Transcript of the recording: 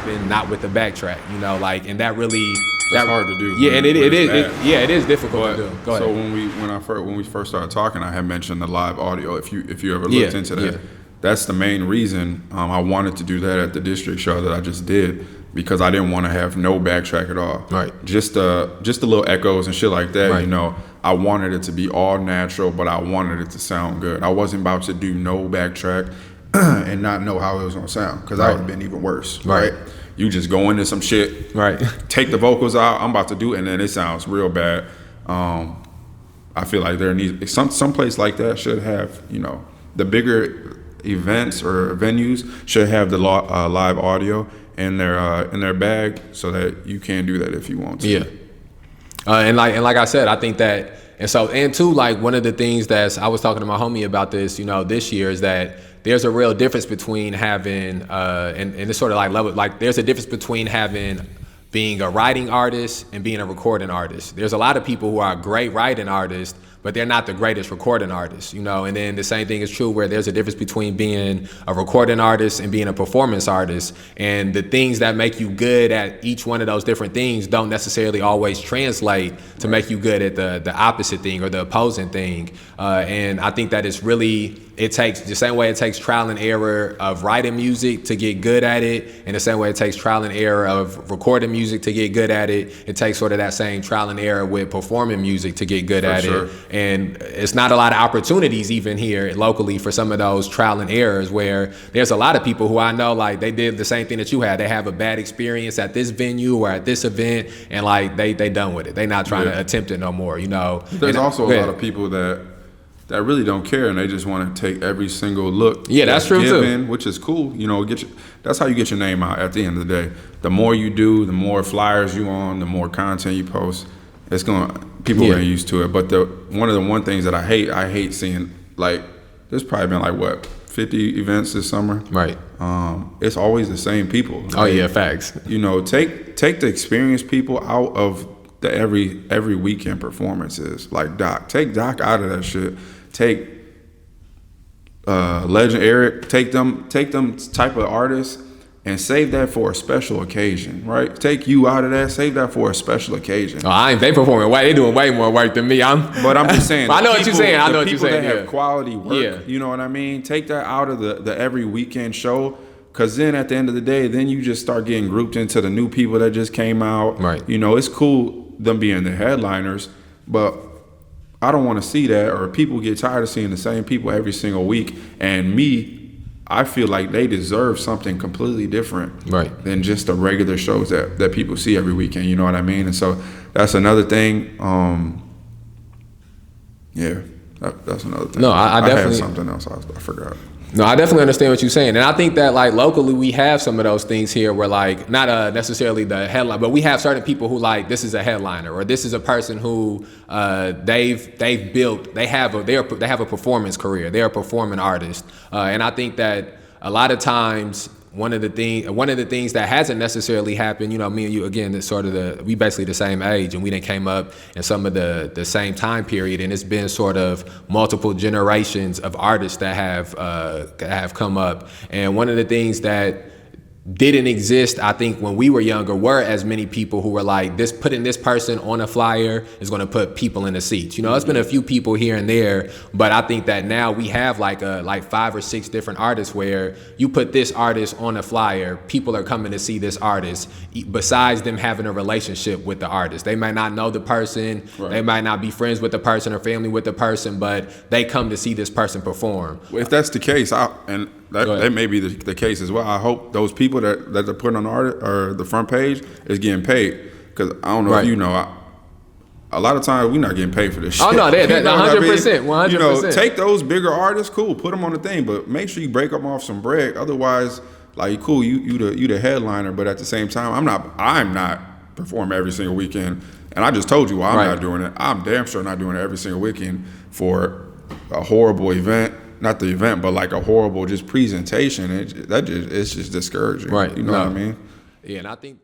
happen not with the backtrack, you know, like, and that really that's hard to do. Yeah, and it is difficult to do. Go ahead. So when we first started talking, I had mentioned the live audio. If you ever looked into that, that's the main reason I wanted to do that at the district show that I just did, because I didn't want to have no backtrack at all. Right. Just the little echoes and shit like that. Right. You know, I wanted it to be all natural, but I wanted it to sound good. I wasn't about to do no backtrack and not know how it was gonna sound, because that would have been even worse. Right. You just go into some shit, right? Take the vocals out. I'm about to do it, and then it sounds real bad. I feel like there needs some place like that should have, you know, the bigger events or venues should have the live audio in their bag, so that you can do that if you want to. Yeah. And like I said, I think that, and two, like, one of the things I was talking to my homie about this, you know, this year, is that there's a real difference between having, and it's sort of like level, like there's a difference between being a writing artist and being a recording artist. There's a lot of people who are great writing artists, but they're not the greatest recording artists, you know. And then the same thing is true where there's a difference between being a recording artist and being a performance artist. And the things that make you good at each one of those different things don't necessarily always translate to make you good at the opposite thing or the opposing thing. And I think that it takes the same way it takes trial and error of writing music to get good at it, and the same way it takes trial and error of recording music to get good at it, it takes sort of that same trial and error with performing music to get good at it. And it's not a lot of opportunities even here locally for some of those trial and errors, where there's a lot of people who I know, like, they did the same thing that you had. They have a bad experience at this venue or at this event, and like they done with it. They not trying to attempt it no more, you know. There's also a lot of people that really don't care, and they just want to take every single look. Yeah, that's true too. Which is cool. You know, that's how you get your name out at the end of the day. The more you do, the more flyers you on, the more content you post, people are used to it. But one of the things that I hate seeing, like, there's probably been like, what, 50 events this summer? Right. It's always the same people. Like, oh yeah, facts. You know, take the experienced people out of the every weekend performances. Like Doc, take Doc out of that shit. Take Legend Eric, take them type of artists, and save that for a special occasion, right? Take you out of that, save that for a special occasion. Oh, they performing way, they doing way more work than me. But I'm just saying. I know what you're saying. I know what you're saying. People that have quality work, you know what I mean? Take that out of the every weekend show, because then at the end of the day, then you just start getting grouped into the new people that just came out. Right. You know, it's cool them being the headliners, but I don't want to see that, or people get tired of seeing the same people every single week. And I feel like they deserve something completely different than just the regular shows that people see every weekend. You know what I mean? And so that's another thing. That's another thing. No, I definitely had something else I forgot. No, I definitely understand what you're saying. And I think that, like, locally we have some of those things here where, like, not necessarily the headline, but we have certain people who, like, this is a headliner, or this is a person who they have a performance career. They're a performing artist. And I think that a lot of times one of the things that hasn't necessarily happened, you know, me and you, again, it's sort of we basically the same age, and we didn't came up in some of the same time period, and it's been sort of multiple generations of artists that have come up. And one of the things that didn't exist, I think, when we were younger, were as many people who were like, putting this person on a flyer is going to put people in the seats. You know, it's been a few people here and there, but I think that now we have like 5 or 6 different artists where you put this artist on a flyer, people are coming to see this artist, besides them having a relationship with the artist. They might not know the person, they might not be friends with the person or family with the person, but they come to see this person perform. Well, if that's the case, that may be the case as well. I hope those people that they're putting on the art or the front page is getting paid, because I don't know if you know, a lot of times we're not getting paid for this shit. Oh no, that 100%, 100%. You know, take those bigger artists, cool, put them on the thing, but make sure you break them off some bread. Otherwise, like, cool, you the headliner, but at the same time, I'm not performing every single weekend, and I just told you why I'm not doing it. I'm damn sure not doing it every single weekend for a horrible event. Not the event, but like a horrible just presentation. It's just discouraging. Right. You know what I mean? Yeah, and I think